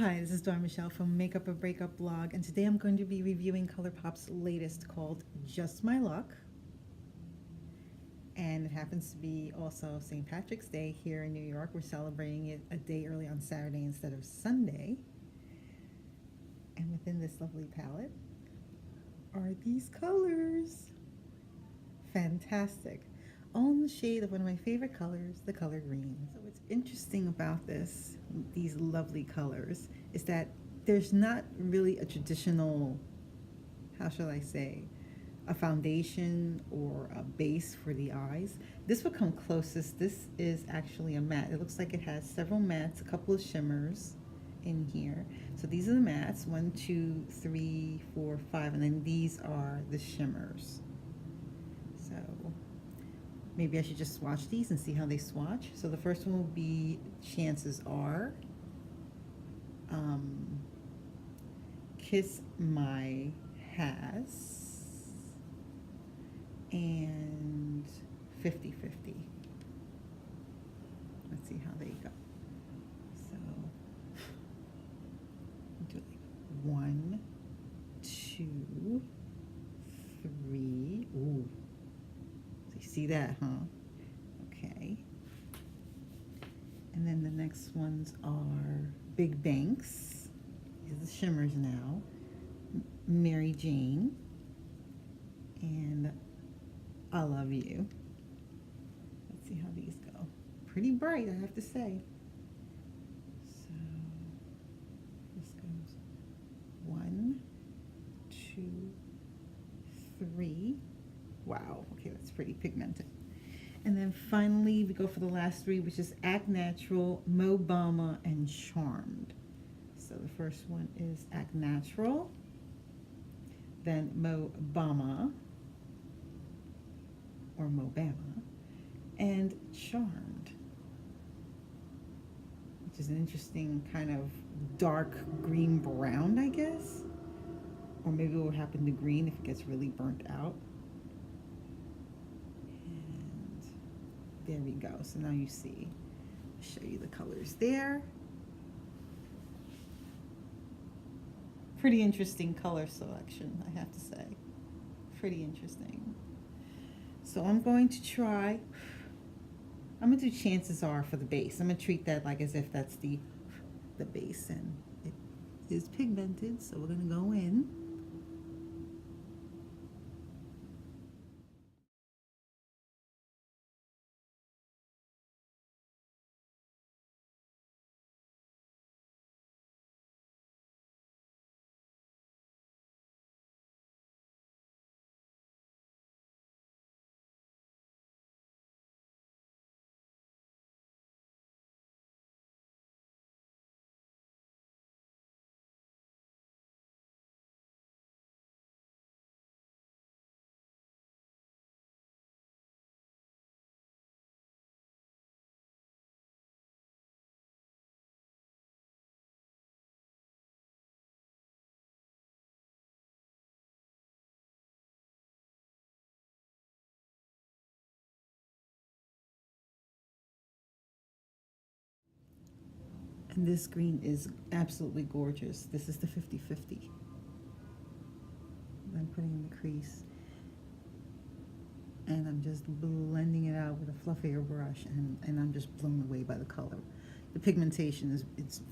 Hi, this is Dawn Michelle from Makeup or Breakup blog, and today I'm going to be reviewing Colourpop's latest called Just My Luck. And it happens to be also St. Patrick's Day here in New York. We're celebrating it a day early on Saturday instead of Sunday. And within this lovely palette are these colors. Fantastic. All in the shade of one of my favorite colors, the color green. So what's interesting about these lovely colors, is that there's not really a traditional, how shall I say, a foundation or a base for the eyes. This would come closest. This is actually a matte. It looks like it has several mattes, a couple of shimmers in here. So these are the mattes, 1, 2, 3, 4, 5, and then these are the shimmers. So maybe I should just swatch these and see how they swatch. So the first one will be Chances Are, Kiss My Has, and 50/50. Let's see how they go. So do like 1, 2, 3. Ooh. So you see that, huh? Okay. And then the next ones are Big Banks. These are the shimmers now. Mary Jane. And I Love You. Let's see how these go. Pretty bright, I have to say. So this goes 1, 2, 3. Wow, okay, that's pretty pigmented. And then finally, we go for the last 3, which is Act Natural, Mo Bama, and Charmed. So the first one is Act Natural, then Mo Bama, or Mo Bama, and Charmed, which is an interesting kind of dark green brown, I guess. Or maybe it will happen to green if it gets really burnt out. And there we go. So now you see. I'll show you the colors there. Pretty interesting color selection, I have to say. Pretty interesting. So I'm going to do Chances Are for the base. I'm gonna treat that like as if that's the base, and it is pigmented, so we're gonna go in. And this green is absolutely gorgeous. This is the 50/50. I'm putting in the crease, and I'm just blending it out with a fluffier brush, and I'm just blown away by the color. The pigmentation is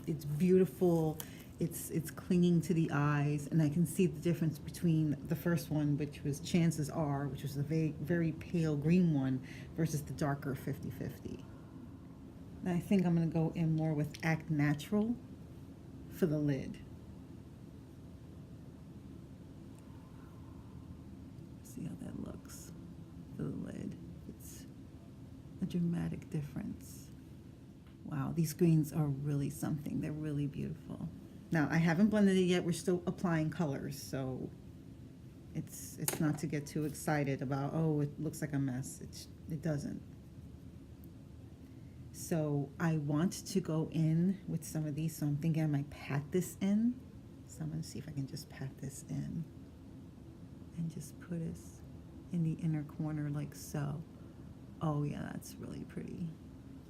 it's beautiful. It's clinging to the eyes, and I can see the difference between the first one, which was Chances Are, which was a very pale green one, versus the darker 50/50. I think I'm going to go in more with Act Natural for the lid. See how that looks for the lid. It's a dramatic difference. Wow, these greens are really something. They're really beautiful. Now, I haven't blended it yet. We're still applying colors, so it's not to get too excited about, oh, it looks like a mess. It doesn't. So I want to go in with some of these, so I'm thinking I might pat this in. So I'm going to see if I can just pat this in and just put it in the inner corner like so. Oh yeah, that's really pretty.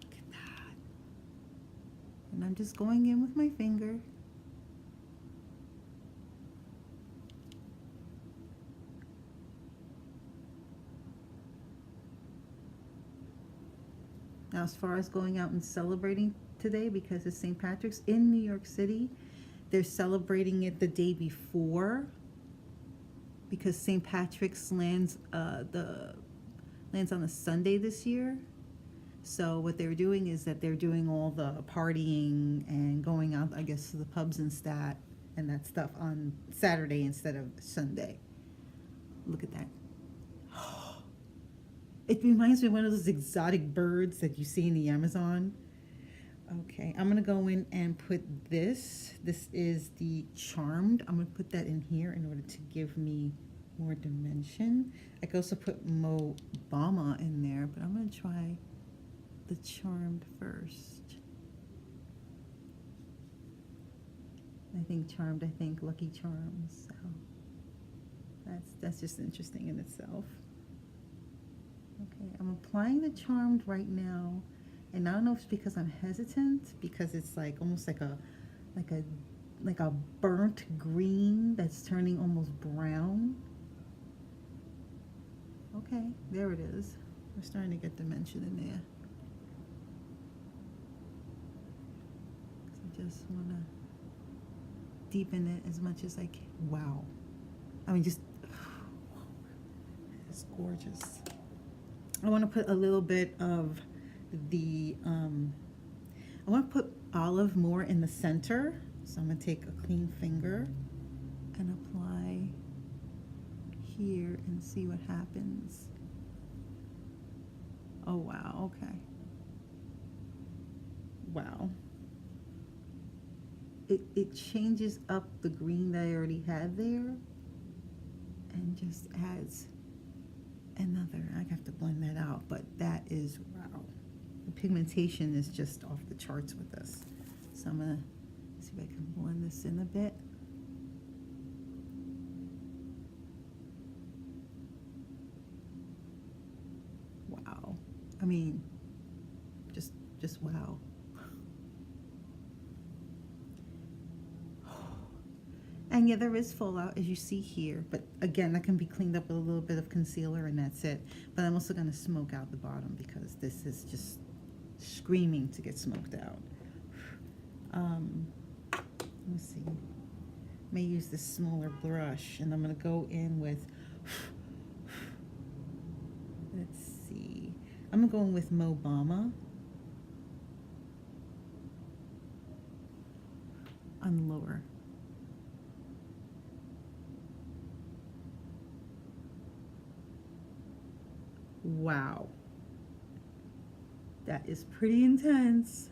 Look at that. And I'm just going in with my finger Now, as far as going out and celebrating today, because it's St. Patrick's in New York City, they're celebrating it the day before because St. Patrick's lands on a Sunday this year. So what they're doing is that they're doing all the partying and going out, I guess, to the pubs and that stuff on Saturday instead of Sunday. Look at that. It reminds me of one of those exotic birds that you see in the Amazon. Okay, I'm gonna go in and put this. This is the Charmed. I'm gonna put that in here in order to give me more dimension. I could also put Mo Bama in there, but I'm gonna try the Charmed first. I think Charmed, I think Lucky Charms. So that's just interesting in itself. Okay, I'm applying the Charmed right now, and I don't know if it's because I'm hesitant, because it's like almost like a burnt green that's turning almost brown. Okay, there it is. We're starting to get dimension in there. So I just want to deepen it as much as I can. Wow. I mean, just, it's gorgeous. I want to put a little bit of the, I want to put olive more in the center. So I'm going to take a clean finger and apply here and see what happens. Oh, wow. Okay. Wow. It changes up the green that I already had there and just adds another. I have to blend that out, but that is, wow. The pigmentation is just off the charts with this. So I'm gonna see if I can blend this in a bit. Wow. I mean, just wow. And yeah, there is fallout, as you see here, but again, that can be cleaned up with a little bit of concealer and that's it. But I'm also going to smoke out the bottom because this is just screaming to get smoked out. Let's see. I may use this smaller brush, and I'm going to go in with, let's see. I'm going to go in with Mo Bama on lower. Wow, that is pretty intense.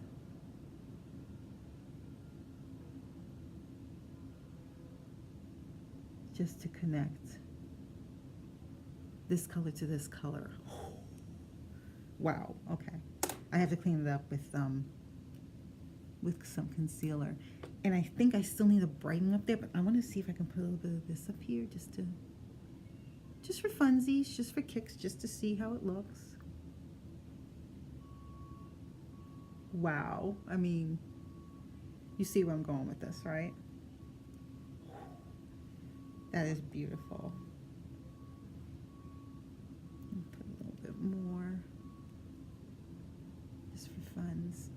Just to connect this color to this color. Wow, okay. I have to clean it up with some concealer. And I think I still need a brightening up there, but I want to see if I can put a little bit of this up here just for funsies, just for kicks, just to see how it looks. Wow. I mean, you see where I'm going with this, right? That is beautiful. Put a little bit more, just for funs.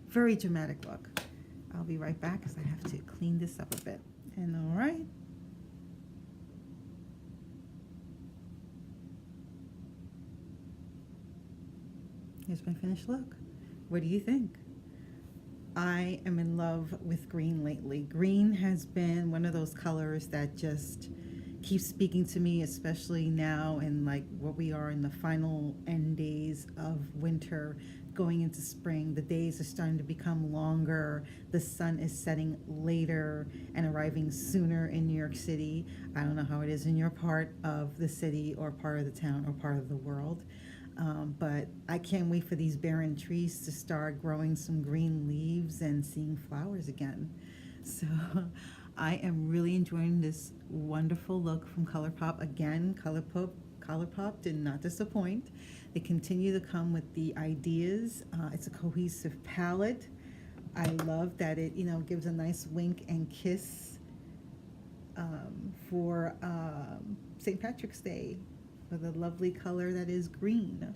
Very dramatic look. I'll be right back because I have to clean this up a bit. And all right. Here's my finished look. What do you think? I am in love with green lately. Green has been one of those colors that just keeps speaking to me, especially now in like what we are in the final end days of winter, going into spring. The days are starting to become longer. The sun is setting later and arriving sooner in New York City. I don't know how it is in your part of the city or part of the town or part of the world. But I can't wait for these barren trees to start growing some green leaves and seeing flowers again. So I am really enjoying this wonderful look from Colourpop. Again, Colourpop did not disappoint. They continue to come with the ideas. It's a cohesive palette. I love that it, gives a nice wink and kiss for St. Patrick's Day, for the lovely color that is green.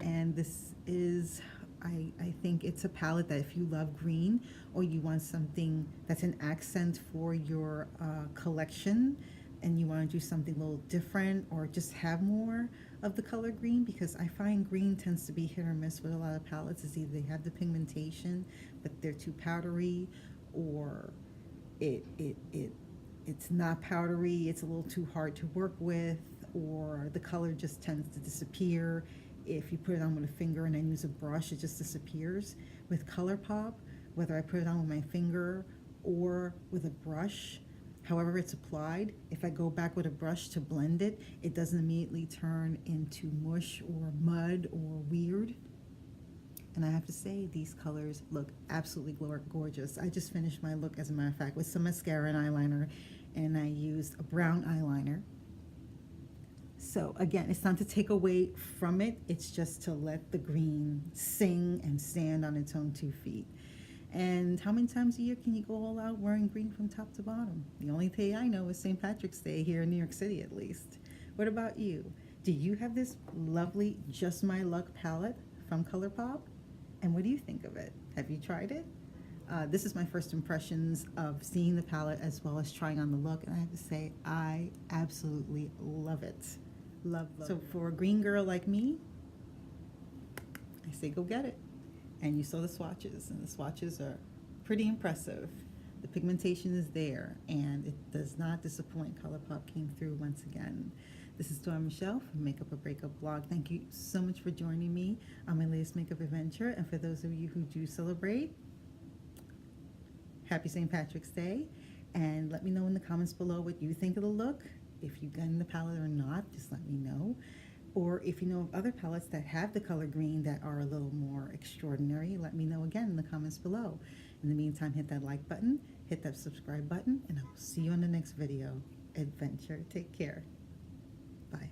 And this is, I think it's a palette that if you love green or you want something that's an accent for your collection and you want to do something a little different or just have more of the color green, because I find green tends to be hit or miss with a lot of palettes. Is either they have the pigmentation but they're too powdery, or it's not powdery, it's a little too hard to work with, or the color just tends to disappear. If you put it on with a finger and then use a brush, it just disappears. With Colourpop, whether I put it on with my finger or with a brush, however it's applied, if I go back with a brush to blend it, it doesn't immediately turn into mush or mud or weird. And I have to say, these colors look absolutely gorgeous. I just finished my look, as a matter of fact, with some mascara and eyeliner, and I used a brown eyeliner. So again, it's not to take away from it, it's just to let the green sing and stand on its own 2 feet. And how many times a year can you go all out wearing green from top to bottom? The only day I know is St. Patrick's Day here in New York City, at least. What about you? Do you have this lovely Just My Luck palette from Colourpop? And what do you think of it? Have you tried it? This is my first impressions of seeing the palette as well as trying on the look, and I have to say, I absolutely love it. Love. So for a green girl like me, I say go get it. And you saw the swatches, and the swatches are pretty impressive. The pigmentation is there, and it does not disappoint. Colourpop came through once again. This is Dora Michelle from Makeup or Breakup blog. Thank you so much for joining me on my latest makeup adventure. And for those of you who do celebrate, happy St. Patrick's Day. And let me know in the comments below what you think of the look. If you've gotten the palette or not, just let me know. Or if you know of other palettes that have the color green that are a little more extraordinary, let me know again in the comments below. In the meantime, hit that like button, hit that subscribe button, and I will see you on the next video adventure. Take care. Bye.